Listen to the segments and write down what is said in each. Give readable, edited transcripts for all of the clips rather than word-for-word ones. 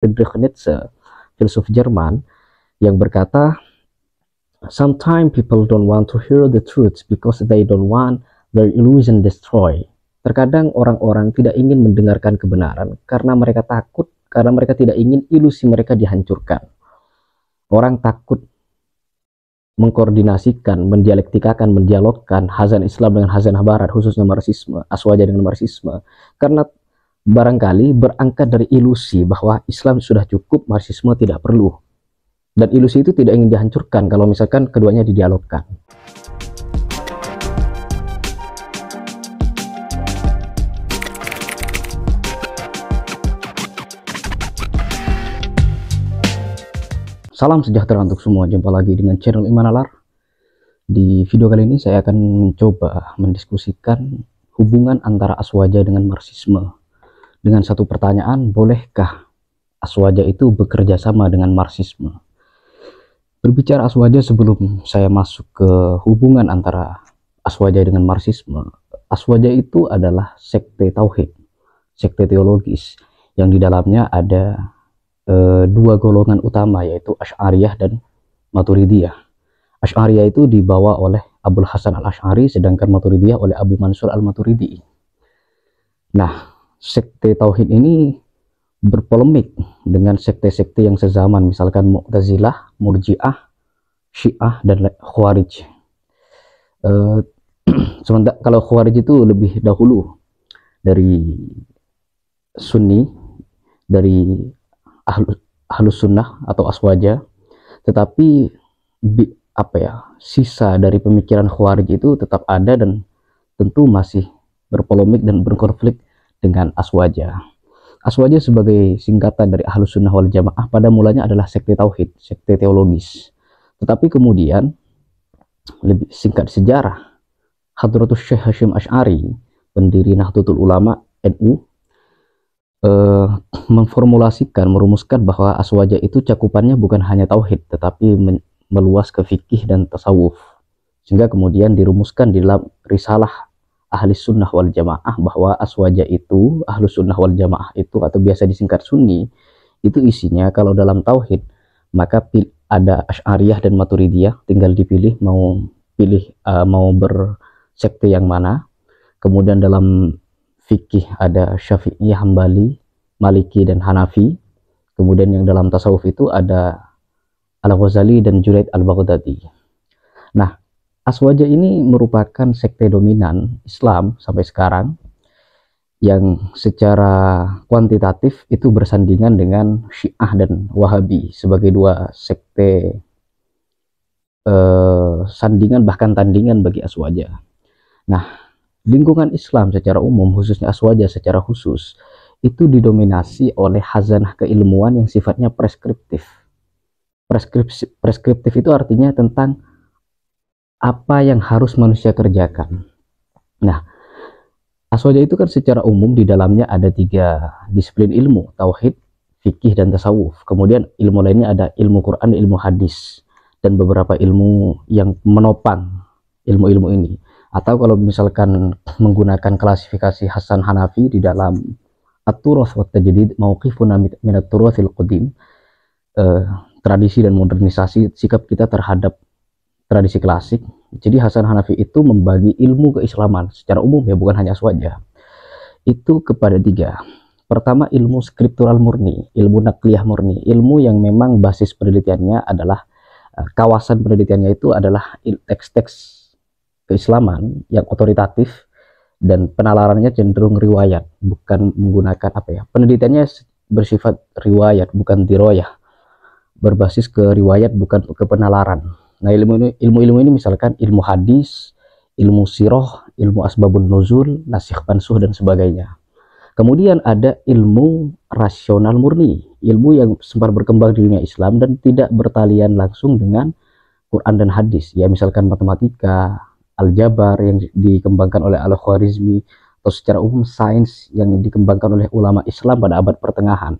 Friedrich Nietzsche, filsuf Jerman, yang berkata, "Sometimes people don't want to hear the truth because they don't want their illusion destroyed." Terkadang orang-orang tidak ingin mendengarkan kebenaran karena mereka takut, karena mereka tidak ingin ilusi mereka dihancurkan. Orang takut mengkoordinasikan, mendialektikakan, mendialogkan Hazan Islam dengan Hazanah Barat, khususnya Marxisme, Aswaja dengan Marxisme, karena barangkali berangkat dari ilusi bahwa Islam sudah cukup, Marxisme tidak perlu. Dan ilusi itu tidak ingin dihancurkan kalau misalkan keduanya didialogkan. Salam sejahtera untuk semua, jumpa lagi dengan channel Iman Nalar. Di video kali ini saya akan mencoba mendiskusikan hubungan antara Aswaja dengan Marxisme. Dengan satu pertanyaan, bolehkah Aswaja itu bekerja sama dengan Marxisme? Berbicara Aswaja sebelum saya masuk ke hubungan antara Aswaja dengan Marxisme, Aswaja itu adalah sekte tauhid, sekte teologis, yang di dalamnya ada dua golongan utama, yaitu Asy'ariyah dan Maturidiyah. Asy'ariyah itu dibawa oleh Abul Hasan al-Asy'ari, sedangkan Maturidiyah oleh Abu Mansur al-Maturidi. Nah, sekte tauhid ini berpolemik dengan sekte-sekte yang sezaman, misalkan Mu'tazilah, Murji'ah, Syiah, dan Khawarij. Sementara kalau Khawarij itu lebih dahulu dari Sunni, dari Ahlus Sunnah atau Aswaja, tetapi sisa dari pemikiran Khawarij itu tetap ada dan tentu masih berpolemik dan berkonflik dengan Aswaja. Aswaja sebagai singkatan dari Ahlus Sunnah wal Jamaah pada mulanya adalah sekte tauhid, sekte teologis. Tetapi kemudian, lebih singkat sejarah, Hadratus Syekh Hasyim Asy'ari, pendiri Nahdlatul Ulama NU, merumuskan bahwa Aswaja itu cakupannya bukan hanya tauhid, tetapi meluas ke fikih dan tasawuf. Sehingga kemudian dirumuskan di dalam risalah Ahli Sunnah wal Jamaah bahwa Aswaja itu, Ahlus Sunnah wal Jamaah itu, atau biasa disingkat Sunni, itu isinya kalau dalam tauhid maka ada Asy'ariyah dan Maturidiyah, tinggal dipilih mau bersekte yang mana. Kemudian dalam fikih ada Syafi'i, Hambali, Maliki, dan Hanafi. Kemudian yang dalam tasawuf itu ada Al-Ghazali dan Junaid al-Baghdadi. Nah, Aswaja ini merupakan sekte dominan Islam sampai sekarang yang secara kuantitatif itu bersandingan dengan Syiah dan Wahabi sebagai dua sekte sandingan, bahkan tandingan bagi Aswaja. Nah, lingkungan Islam secara umum, khususnya Aswaja secara khusus, itu didominasi oleh hazanah keilmuan yang sifatnya preskriptif. Preskriptif itu artinya tentang apa yang harus manusia kerjakan. Nah, Aswaja itu kan secara umum di dalamnya ada 3 disiplin ilmu, tauhid, fikih, dan tasawuf. Kemudian ilmu lainnya ada ilmu Quran, ilmu hadis, dan beberapa ilmu yang menopang ilmu-ilmu ini. Atau kalau misalkan menggunakan klasifikasi Hasan Hanafi di dalam At-Turath wa Tajdid, Mauqifuna min at-Turathil Qadim, tradisi dan modernisasi sikap kita terhadap tradisi klasik. Jadi Hasan Hanafi itu membagi ilmu keislaman secara umum, ya bukan hanya Aswaja, itu kepada 3. Pertama, ilmu skriptural murni, ilmu nakliyah murni, ilmu yang memang basis penelitiannya adalah kawasan penelitiannya itu adalah teks-teks keislaman yang otoritatif dan penalarannya cenderung riwayat, bukan menggunakan penelitiannya bersifat riwayat bukan diroyah, berbasis ke riwayat bukan ke penalaran. Nah, ilmu-ilmu ini misalkan ilmu hadis, ilmu sirah, ilmu asbabun nuzul, nasikh mansuh, dan sebagainya. Kemudian ada ilmu rasional murni, ilmu yang sempat berkembang di dunia Islam dan tidak bertalian langsung dengan Quran dan hadis, ya misalkan matematika, aljabar yang dikembangkan oleh Al-Khwarizmi, atau secara umum sains yang dikembangkan oleh ulama Islam pada abad pertengahan.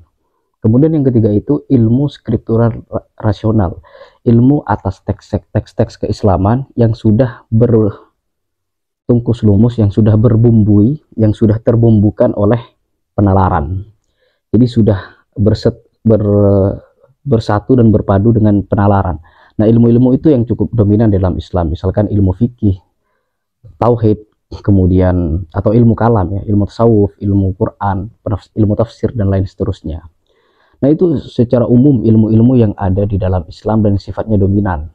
Kemudian yang ketiga itu ilmu skriptural rasional, ilmu atas teks-teks keislaman yang sudah bertungkus lumus, yang sudah berbumbui, yang sudah terbumbukan oleh penalaran. Jadi sudah bersatu dan berpadu dengan penalaran. Nah, ilmu-ilmu itu yang cukup dominan dalam Islam, misalkan ilmu fikih, tauhid, kemudian atau ilmu kalam ya, ilmu tasawuf, ilmu Quran, ilmu tafsir dan lain seterusnya. Nah, itu secara umum ilmu-ilmu yang ada di dalam Islam dan sifatnya dominan.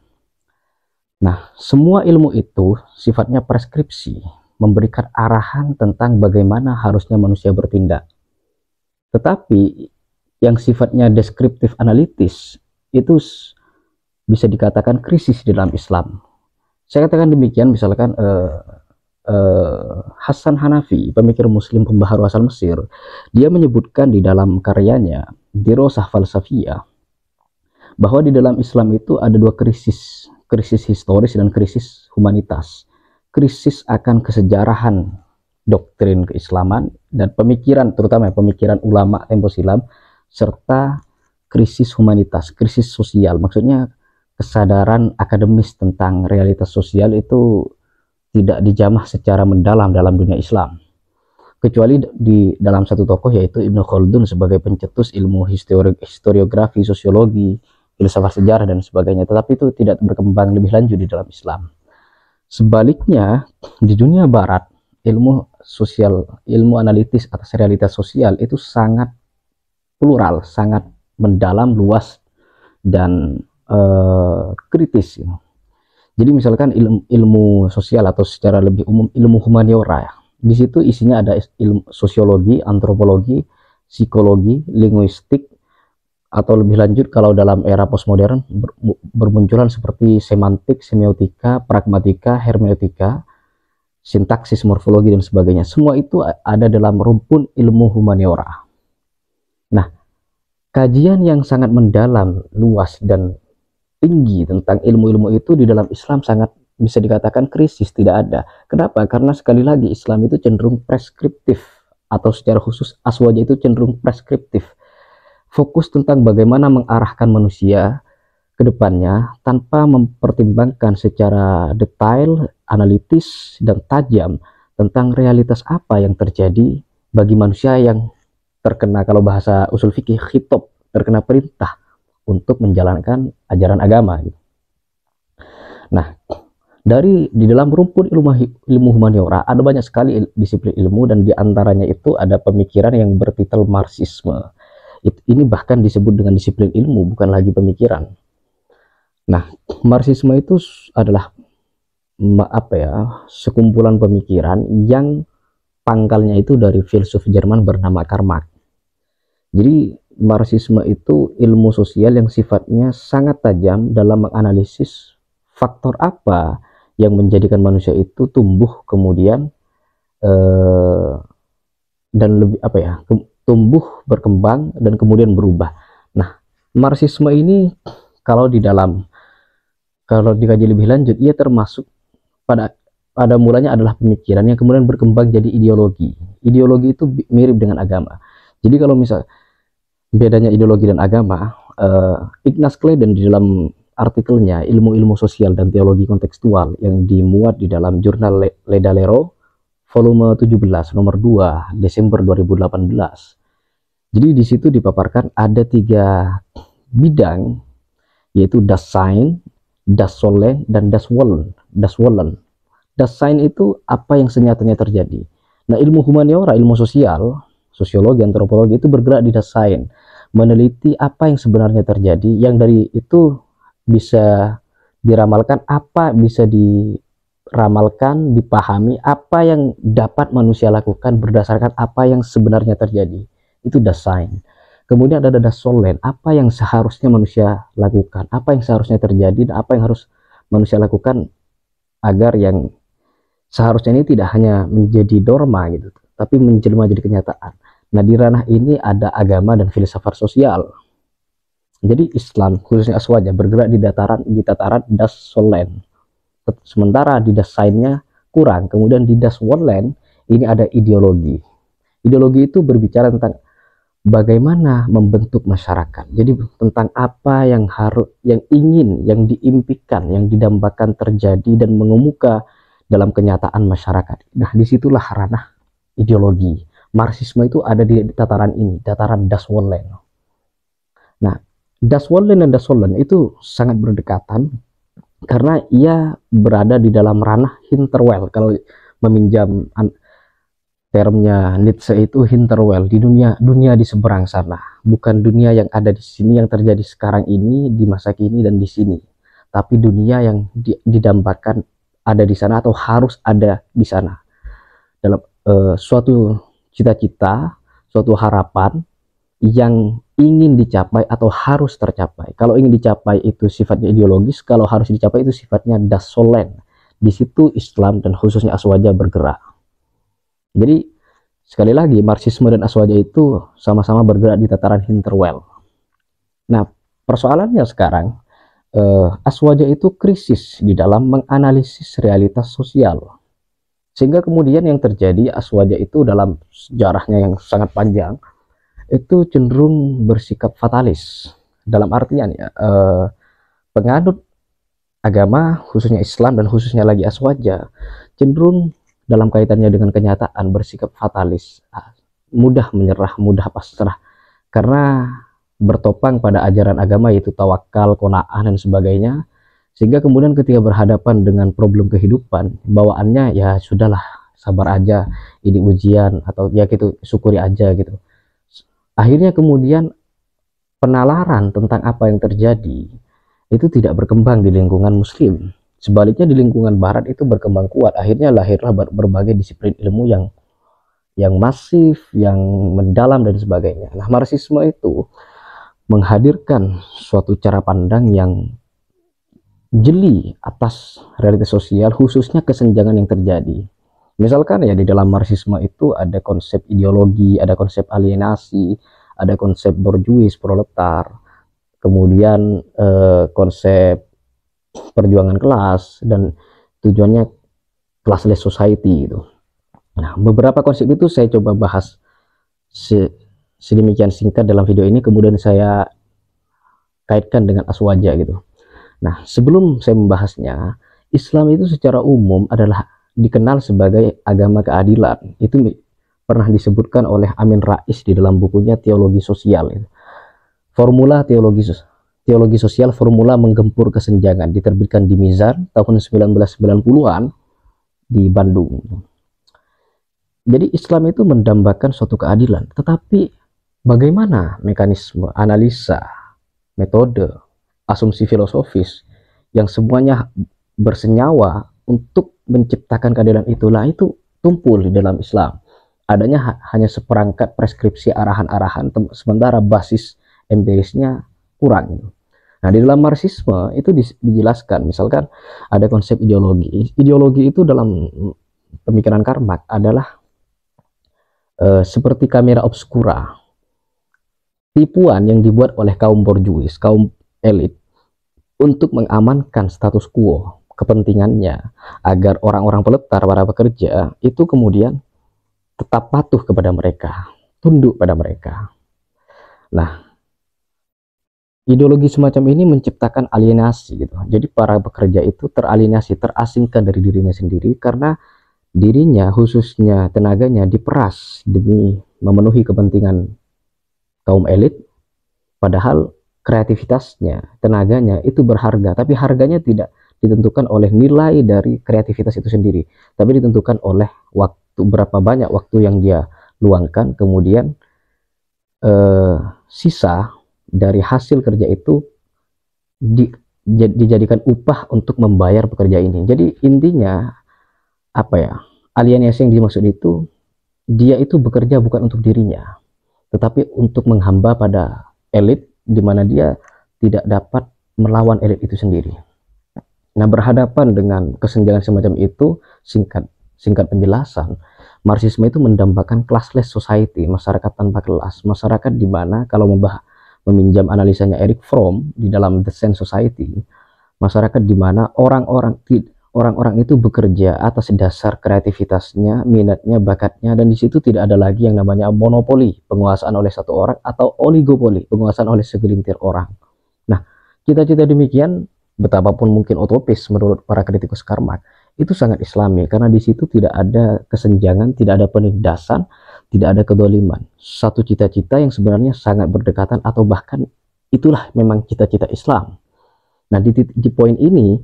Nah, semua ilmu itu sifatnya preskripsi, memberikan arahan tentang bagaimana harusnya manusia bertindak. Tetapi yang sifatnya deskriptif analitis itu bisa dikatakan krisis di dalam Islam. Saya katakan demikian, misalkan Hasan Hanafi, pemikir muslim pembaharu asal Mesir, dia menyebutkan di dalam karyanya Dirosah Falsafiyah bahwa di dalam Islam itu ada dua krisis, krisis historis dan krisis humanitas. Krisis akan kesejarahan doktrin keislaman dan pemikiran, terutama pemikiran ulama tempo silam, serta krisis humanitas, krisis sosial. Maksudnya kesadaran akademis tentang realitas sosial itu tidak dijamah secara mendalam dalam dunia Islam, kecuali di dalam satu tokoh yaitu Ibnu Khaldun sebagai pencetus ilmu historiografi, sosiologi, filsafat sejarah dan sebagainya, tetapi itu tidak berkembang lebih lanjut di dalam Islam. Sebaliknya, di dunia barat, ilmu sosial, ilmu analitis atas realitas sosial itu sangat plural, sangat mendalam, luas, dan kritis. Jadi misalkan ilmu sosial atau secara lebih umum ilmu humaniora, di situ isinya ada ilmu sosiologi, antropologi, psikologi, linguistik, atau lebih lanjut kalau dalam era postmodern bermunculan seperti semantik, semiotika, pragmatika, hermeneutika, sintaksis, morfologi dan sebagainya. Semua itu ada dalam rumpun ilmu humaniora. Nah, kajian yang sangat mendalam, luas dan tinggi tentang ilmu-ilmu itu di dalam Islam sangat bisa dikatakan krisis, tidak ada. Kenapa? Karena sekali lagi Islam itu cenderung preskriptif, atau secara khusus Aswaja itu cenderung preskriptif. Fokus tentang bagaimana mengarahkan manusia ke depannya tanpa mempertimbangkan secara detail, analitis, dan tajam tentang realitas apa yang terjadi bagi manusia yang terkena, kalau bahasa usul fikih, khitab, terkena perintah untuk menjalankan ajaran agama. Nah, di dalam rumpun ilmu humaniora ada banyak sekali disiplin ilmu, dan diantaranya itu ada pemikiran yang bertitel Marxisme. Ini bahkan disebut dengan disiplin ilmu, bukan lagi pemikiran. Nah, Marxisme itu adalah sekumpulan pemikiran yang pangkalnya itu dari filsuf Jerman bernama Karl Marx. Jadi Marxisme itu ilmu sosial yang sifatnya sangat tajam dalam menganalisis faktor apa yang menjadikan manusia itu tumbuh kemudian dan lebih tumbuh, berkembang, dan kemudian berubah. Nah, Marxisme ini kalau dikaji lebih lanjut, ia termasuk pada mulanya adalah pemikiran yang kemudian berkembang jadi ideologi. Ideologi itu mirip dengan agama. Jadi kalau misal bedanya ideologi dan agama, Ignaz Kleiden di dalam artikelnya Ilmu-ilmu Sosial dan Teologi Kontekstual yang dimuat di dalam jurnal Le Dalero volume 17 nomor 2 Desember 2018. Jadi di situ dipaparkan ada 3 bidang, yaitu Das Sein, Das Sollen, dan Das Wollen. Das Wollen. Das Sein itu apa yang senyatanya terjadi. Nah, ilmu humaniora, ilmu sosial, sosiologi, antropologi itu bergerak di Das Sein, meneliti apa yang sebenarnya terjadi, yang dari itu bisa diramalkan, dipahami apa yang dapat manusia lakukan berdasarkan apa yang sebenarnya terjadi. Itu Das Sein. Kemudian ada Das Sollen, apa yang seharusnya manusia lakukan, apa yang seharusnya terjadi, dan apa yang harus manusia lakukan agar yang seharusnya ini tidak hanya menjadi norma gitu, tapi menjelma jadi kenyataan. Nah, di ranah ini ada agama dan filsafat sosial. Jadi Islam, khususnya Aswaja, bergerak di tataran Das Sollen. Sementara di Das Sein-nya kurang. Kemudian di Das Wollen ini ada ideologi. Ideologi itu berbicara tentang bagaimana membentuk masyarakat. Jadi tentang apa yang yang diimpikan, yang didambakan terjadi dan mengemuka dalam kenyataan masyarakat. Nah, disitulah ranah ideologi. Marxisme itu ada di tataran ini, tataran Das Wollen. Nah, Das Wollen dan Das Sollen itu sangat berdekatan karena ia berada di dalam ranah Hinterwelt. Kalau meminjam termnya Nietzsche itu Hinterwelt, di dunia di seberang sana, bukan dunia yang ada di sini yang terjadi sekarang ini di masa kini dan di sini, tapi dunia yang didambakan ada di sana atau harus ada di sana dalam suatu cita-cita, suatu harapan yang ingin dicapai atau harus tercapai. Kalau ingin dicapai itu sifatnya ideologis, kalau harus dicapai itu sifatnya Das Sollen. Di situ Islam dan khususnya Aswaja bergerak. Jadi sekali lagi Marxisme dan Aswaja itu sama-sama bergerak di tataran Hinterwelt. Nah, persoalannya sekarang Aswaja itu krisis di dalam menganalisis realitas sosial. Sehingga kemudian yang terjadi Aswaja itu dalam sejarahnya yang sangat panjang itu cenderung bersikap fatalis. Dalam artian ya, penganut agama khususnya Islam dan khususnya lagi Aswaja cenderung dalam kaitannya dengan kenyataan bersikap fatalis, mudah menyerah, mudah pasrah karena bertopang pada ajaran agama yaitu tawakal, qanaah dan sebagainya, sehingga kemudian ketika berhadapan dengan problem kehidupan bawaannya ya sudahlah, sabar aja, ini ujian, atau ya gitu, syukuri aja gitu. Akhirnya kemudian penalaran tentang apa yang terjadi itu tidak berkembang di lingkungan muslim. Sebaliknya di lingkungan barat itu berkembang kuat. Akhirnya lahirlah berbagai disiplin ilmu yang masif, yang mendalam dan sebagainya. Nah, Marxisme itu menghadirkan suatu cara pandang yang jeli atas realitas sosial, khususnya kesenjangan yang terjadi. Misalkan ya di dalam Marxisme itu ada konsep ideologi, ada konsep alienasi, ada konsep borjuis, proletar, kemudian konsep perjuangan kelas, dan tujuannya classless society itu. Nah, beberapa konsep itu saya coba bahas sedemikian singkat dalam video ini, kemudian saya kaitkan dengan Aswaja gitu. Nah, sebelum saya membahasnya, Islam itu secara umum adalah dikenal sebagai agama keadilan. Itu pernah disebutkan oleh Amin Rais di dalam bukunya Teologi Sosial. Formula Teologi Sosial, Formula Menggempur Kesenjangan, diterbitkan di Mizan tahun 1990-an di Bandung. Jadi Islam itu mendambakan suatu keadilan, tetapi bagaimana mekanisme, analisa, metode, asumsi filosofis yang semuanya bersenyawa untuk menciptakan keadilan itulah itu tumpul di dalam Islam. Adanya hanya seperangkat preskripsi arahan-arahan, sementara basis empirisnya kurang. Nah, di dalam Marxisme itu dijelaskan, misalkan ada konsep ideologi. Ideologi itu dalam pemikiran Karl Marx adalah seperti kamera obscura, tipuan yang dibuat oleh kaum borjuis, kaum elit, untuk mengamankan status quo, kepentingannya agar orang-orang proletar, para pekerja itu kemudian tetap patuh kepada mereka, tunduk pada mereka. Nah, ideologi semacam ini menciptakan alienasi gitu. Jadi para pekerja itu teralienasi, terasingkan dari dirinya sendiri karena dirinya, khususnya tenaganya, diperas demi memenuhi kepentingan kaum elit, padahal kreativitasnya, tenaganya itu berharga, tapi harganya tidak ditentukan oleh nilai dari kreativitas itu sendiri, tapi ditentukan oleh waktu, berapa banyak waktu yang dia luangkan, kemudian sisa dari hasil kerja itu dijadikan upah untuk membayar pekerja ini. Jadi intinya apa ya, alienasi yang dimaksud itu, dia itu bekerja bukan untuk dirinya, tetapi untuk menghamba pada elit, di mana dia tidak dapat melawan elit itu sendiri. Nah, berhadapan dengan kesenjangan semacam itu, singkat penjelasan, Marxisme itu mendambakan classless society, masyarakat tanpa kelas, masyarakat di mana kalau meminjam analisanya Erich Fromm di dalam The Sense Society, masyarakat di mana orang-orang itu bekerja atas dasar kreativitasnya, minatnya, bakatnya, dan di situ tidak ada lagi yang namanya monopoli, penguasaan oleh satu orang, atau oligopoli, penguasaan oleh segelintir orang. Nah, cita-cita demikian, betapapun mungkin utopis menurut para kritikus Karl Marx, itu sangat Islami karena di situ tidak ada kesenjangan, tidak ada penindasan, tidak ada kedoliman. Satu cita-cita yang sebenarnya sangat berdekatan atau bahkan itulah memang cita-cita Islam. Nah, di poin ini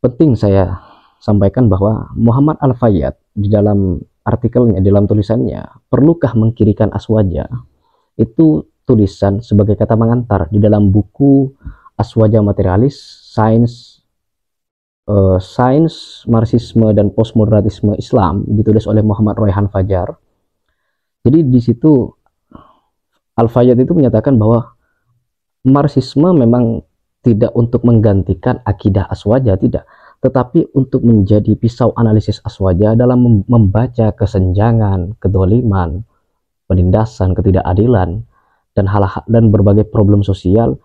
penting saya sampaikan bahwa Muhammad Al-Fayyad di dalam artikelnya, di dalam tulisannya, perlukah mengkirikan aswaja, itu tulisan sebagai kata mengantar di dalam buku Aswaja Materialis, Sains Marxisme dan Postmodernisme Islam, ditulis oleh Muhammad Royhan Fajar. Jadi di situ Al-Fayyad itu menyatakan bahwa Marxisme memang tidak untuk menggantikan akidah aswaja, tidak, tetapi untuk menjadi pisau analisis aswaja dalam membaca kesenjangan, kedoliman, penindasan, ketidakadilan, dan berbagai problem sosial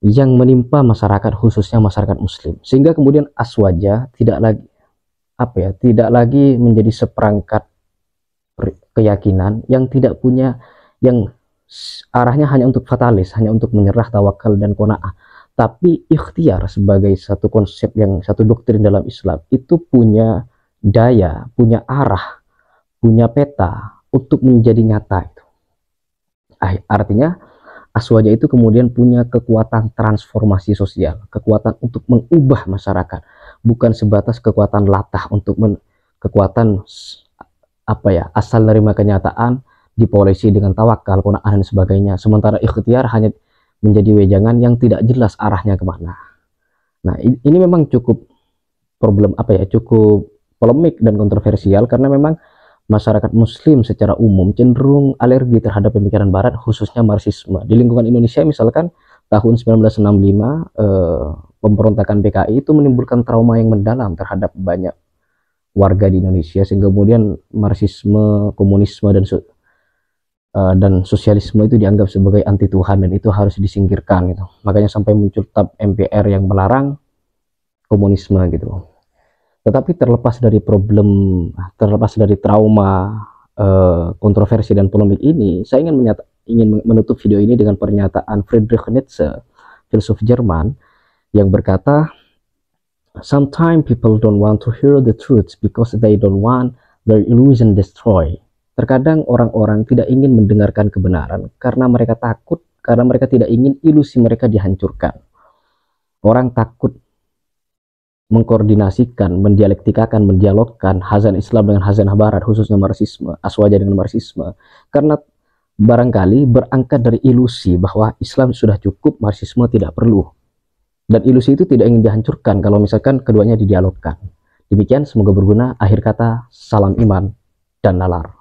yang menimpa masyarakat, khususnya masyarakat Muslim, sehingga kemudian aswaja tidak lagi menjadi seperangkat keyakinan yang tidak punya, yang arahnya hanya untuk fatalis, hanya untuk menyerah, tawakal, dan qanaah. Tapi ikhtiar sebagai satu konsep, satu doktrin dalam Islam itu punya daya, punya arah, punya peta untuk menjadi nyata itu. Artinya aswaja itu kemudian punya kekuatan transformasi sosial, kekuatan untuk mengubah masyarakat, bukan sebatas kekuatan latah untuk kekuatan asal nerima kenyataan, dipolisi dengan tawakal, qanaah, dan sebagainya. Sementara ikhtiar hanya menjadi wejangan yang tidak jelas arahnya kemana. Nah, ini memang cukup cukup polemik dan kontroversial, karena memang masyarakat Muslim secara umum cenderung alergi terhadap pemikiran Barat, khususnya Marxisme. Di lingkungan Indonesia misalkan tahun 1965 pemberontakan PKI itu menimbulkan trauma yang mendalam terhadap banyak warga di Indonesia, sehingga kemudian Marxisme, komunisme, dan sosialisme itu dianggap sebagai anti Tuhan, dan itu harus disingkirkan gitu. Makanya sampai muncul TAP MPR yang melarang komunisme gitu. Tetapi terlepas dari trauma, kontroversi dan polemik ini, saya ingin menutup video ini dengan pernyataan Friedrich Nietzsche, filsuf Jerman, yang berkata, "Sometimes people don't want to hear the truth because they don't want their illusion destroyed." Terkadang orang-orang tidak ingin mendengarkan kebenaran karena mereka takut, karena mereka tidak ingin ilusi mereka dihancurkan. Orang takut mengkoordinasikan, mendialektikakan, mendialogkan hazan Islam dengan hazanah Barat, khususnya Marxisme, aswaja dengan Marxisme, karena barangkali berangkat dari ilusi bahwa Islam sudah cukup, Marxisme tidak perlu. Dan ilusi itu tidak ingin dihancurkan kalau misalkan keduanya didialogkan. Demikian, semoga berguna. Akhir kata, salam iman dan nalar.